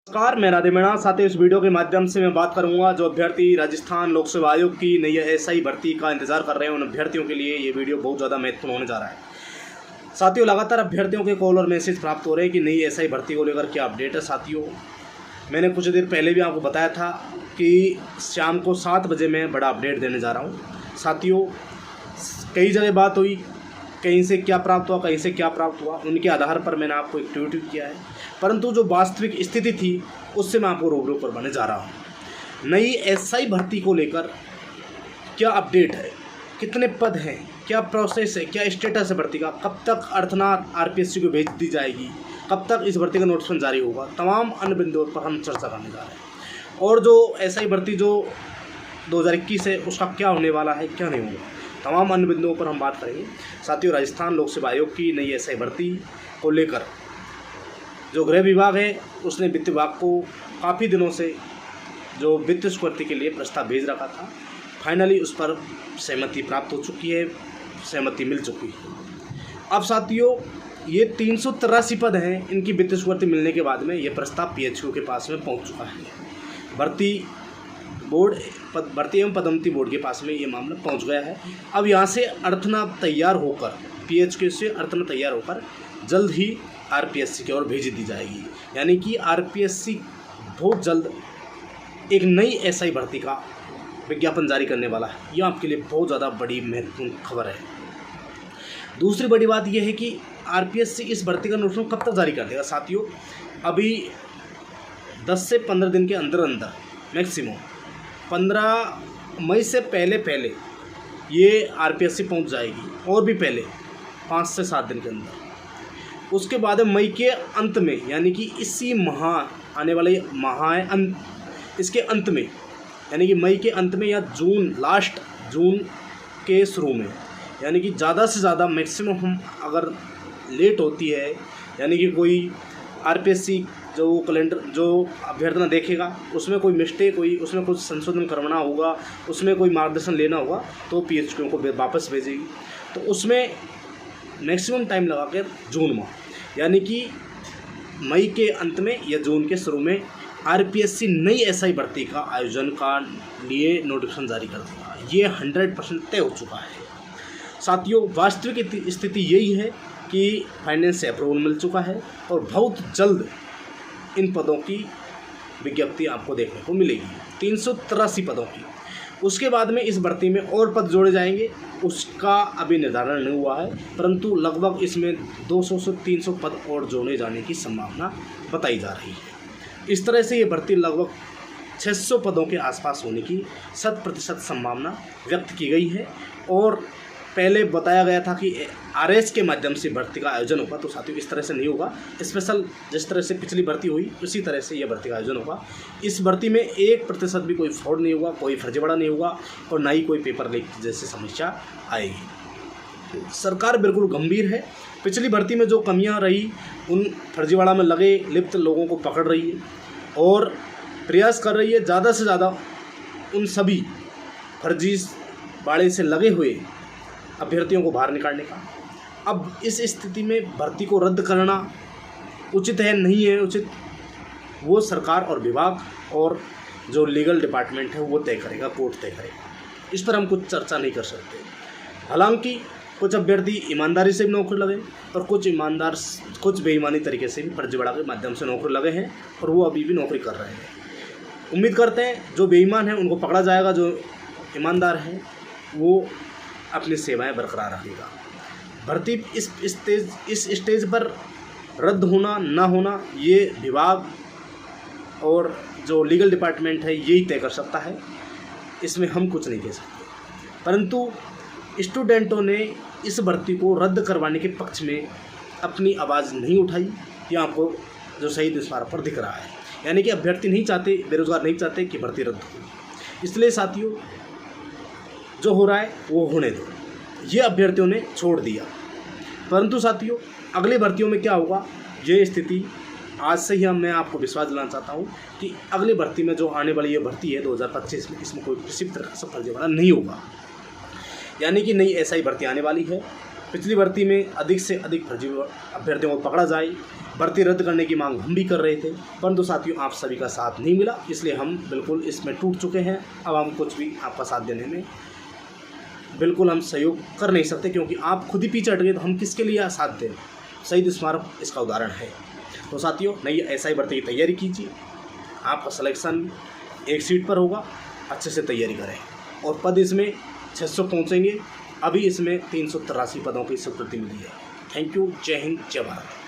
नमस्कार, मैं राधेमणा। साथ ही इस वीडियो के माध्यम से मैं बात करूंगा जो अभ्यर्थी राजस्थान लोक सेवा आयोग की नई एसआई भर्ती का इंतजार कर रहे हैं, उन अभ्यर्थियों के लिए ये वीडियो बहुत ज़्यादा महत्वपूर्ण होने जा रहा है। साथियों, लगातार अभ्यर्थियों के कॉल और मैसेज प्राप्त हो रहे हैं कि नई एसआई भर्ती को लेकर क्या अपडेट है। साथियों, मैंने कुछ देर पहले भी आपको बताया था कि शाम को 7 बजे मैं बड़ा अपडेट देने जा रहा हूँ। साथियों, कई जगह बात हुई, कहीं से क्या प्राप्त हुआ, कहीं से क्या प्राप्त हुआ, उनके आधार पर मैंने आपको एक ट्वीट किया है। परंतु जो वास्तविक स्थिति थी उससे मैं आपको रूबरू करवाने जा रहा हूँ। नई एसआई भर्ती को लेकर क्या अपडेट है, कितने पद हैं, क्या प्रोसेस है, क्या स्टेटस है भर्ती का, कब तक अर्थनाथ आरपीएससी को भेज दी जाएगी, कब तक इस भर्ती का नोटिफिकेशन जारी होगा, तमाम अन्य बिंदुओं पर हम चर्चा करने जा रहे हैं। और जो एसआई भर्ती जो 2021 है उसका क्या होने वाला है, क्या नहीं होगा, तमाम अन्य बिंदुओं पर हम बात करेंगे। साथियों, राजस्थान लोक सेवा आयोग की नई एसआई भर्ती को लेकर जो गृह विभाग है उसने वित्त विभाग को काफ़ी दिनों से जो वित्त स्वीकृति के लिए प्रस्ताव भेज रखा था, फाइनली उस पर सहमति प्राप्त हो चुकी है, सहमति मिल चुकी है। अब साथियों, ये 383 पद हैं, इनकी वित्त स्वीकृति मिलने के बाद में ये प्रस्ताव पीएचयू के पास में पहुंच चुका है। भर्ती एवं पदोन्नति बोर्ड के पास में ये मामला पहुंच गया है। अब यहाँ से अर्थना तैयार होकर, पीएचक्यू से अर्थना तैयार होकर जल्द ही आरपीएससी की ओर भेज दी जाएगी। यानी कि आरपीएससी बहुत जल्द एक नई एसआई भर्ती का विज्ञापन जारी करने वाला है। यह आपके लिए बहुत ज़्यादा बड़ी महत्वपूर्ण खबर है। दूसरी बड़ी बात यह है कि आरपीएससी इस भर्ती का नोटिफिकेशन कब तक जारी कर देगा। साथियों, अभी 10 से 15 दिन के अंदर मैक्सिमम 15 मई से पहले ये आरपीएससी पहुंच जाएगी, और भी पहले 5 से 7 दिन के अंदर। उसके बाद मई के अंत में, यानी कि इसी माह आने वाले इसके अंत में, यानी कि मई के अंत में या लास्ट जून के शुरू में, यानी कि ज़्यादा से ज़्यादा मैक्सिमम हम अगर लेट होती है, यानी कि कोई आरपीएससी जो कैलेंडर जो अभ्यर्थना देखेगा उसमें कोई मिस्टेक हुई, उसमें कुछ संशोधन करवाना होगा, उसमें कोई मार्गदर्शन लेना होगा, तो पीएचक्यू को वापस भेजेगी। तो उसमें मैक्सिमम टाइम लगा कर जून माह, यानी कि मई के अंत में या जून के शुरू में आरपीएससी नई एसआई भर्ती का आयोजन का लिए नोटिफिकेशन जारी कर देगा। ये 100% तय हो चुका है। साथियों, वास्तविक स्थिति यही है कि फाइनेंस से अप्रूवल मिल चुका है और बहुत जल्द इन पदों की विज्ञप्ति आपको देखने को मिलेगी, 383 पदों की। उसके बाद में इस भर्ती में और पद जोड़े जाएंगे, उसका अभी निर्धारण नहीं हुआ है, परंतु लगभग इसमें 200 से 300 पद और जोड़े जाने की संभावना बताई जा रही है। इस तरह से ये भर्ती लगभग 600 पदों के आसपास होने की 100% संभावना व्यक्त की गई है। और पहले बताया गया था कि आरएस के माध्यम से भर्ती का आयोजन होगा, तो साथियों इस तरह से नहीं होगा। स्पेशल जिस तरह से पिछली भर्ती हुई उसी तरह से यह भर्ती का आयोजन होगा। इस भर्ती में 1% भी कोई फ्रॉड नहीं होगा, कोई फर्जीवाड़ा नहीं होगा, और ना ही कोई पेपर लीक जैसी समस्या आएगी। सरकार बिल्कुल गंभीर है। पिछली भर्ती में जो कमियाँ रही उन फर्जीवाड़ा में लगे लिप्त लोगों को पकड़ रही है और प्रयास कर रही है ज़्यादा से ज़्यादा उन सभी फर्जीवाड़े से लगे हुए अभ्यर्थियों को बाहर निकालने का। अब इस स्थिति में भर्ती को रद्द करना उचित है, नहीं है उचित, वो सरकार और विभाग और जो लीगल डिपार्टमेंट है वो तय करेगा, कोर्ट तय करेगा। इस पर हम कुछ चर्चा नहीं कर सकते। हालांकि कुछ अभ्यर्थी ईमानदारी से भी नौकरी लगे और कुछ बेईमानी तरीके से भी फर्जीवाड़ा के माध्यम से नौकरी लगे हैं, और वो अभी भी नौकरी कर रहे हैं। उम्मीद करते हैं जो बेईमान है उनको पकड़ा जाएगा, जो ईमानदार है वो अपनी सेवाएं बरकरार रखेगा। भर्ती इस स्टेज पर रद्द होना ना होना ये विभाग और जो लीगल डिपार्टमेंट है यही तय कर सकता है, इसमें हम कुछ नहीं कह सकते। परंतु स्टूडेंटों ने इस भर्ती को रद्द करवाने के पक्ष में अपनी आवाज़ नहीं उठाई। ये आपको जो शहीद स्मारक पर दिख रहा है, यानी कि अभ्यर्थी नहीं चाहते, बेरोजगार नहीं चाहते कि भर्ती रद्द हो। इसलिए साथियों, जो हो रहा है वो होने दो, ये अभ्यर्थियों ने छोड़ दिया। परंतु साथियों, अगली भर्तियों में क्या होगा, ये स्थिति आज से ही मैं आपको विश्वास दिलाना चाहता हूँ कि अगली भर्ती में जो आने वाली ये भर्ती है 2025 में, इसमें कोई किसी तरह का फर्जीवाड़ा नहीं होगा। यानी कि नई एसआई भर्ती आने वाली है। पिछली भर्ती में अधिक से अधिक फर्जी अभ्यर्थियों को पकड़ा जाए, भर्ती रद्द करने की मांग हम भी कर रहे थे, परंतु साथियों आप सभी का साथ नहीं मिला, इसलिए हम बिल्कुल इसमें टूट चुके हैं। अब हम कुछ भी आपका साथ देने में बिल्कुल हम सहयोग कर नहीं सकते, क्योंकि आप खुद ही पीछे हट गए तो हम किसके लिए साथ दें। शहीद स्मारक इसका उदाहरण है। तो साथियों नई SI भर्ती की तैयारी कीजिए, आपका सिलेक्शन एक सीट पर होगा, अच्छे से तैयारी करें और पद इसमें 600 पहुँचेंगे। अभी इसमें 383 पदों की स्वीकृति मिली है। Thank you. जय हिंद, जय भारत।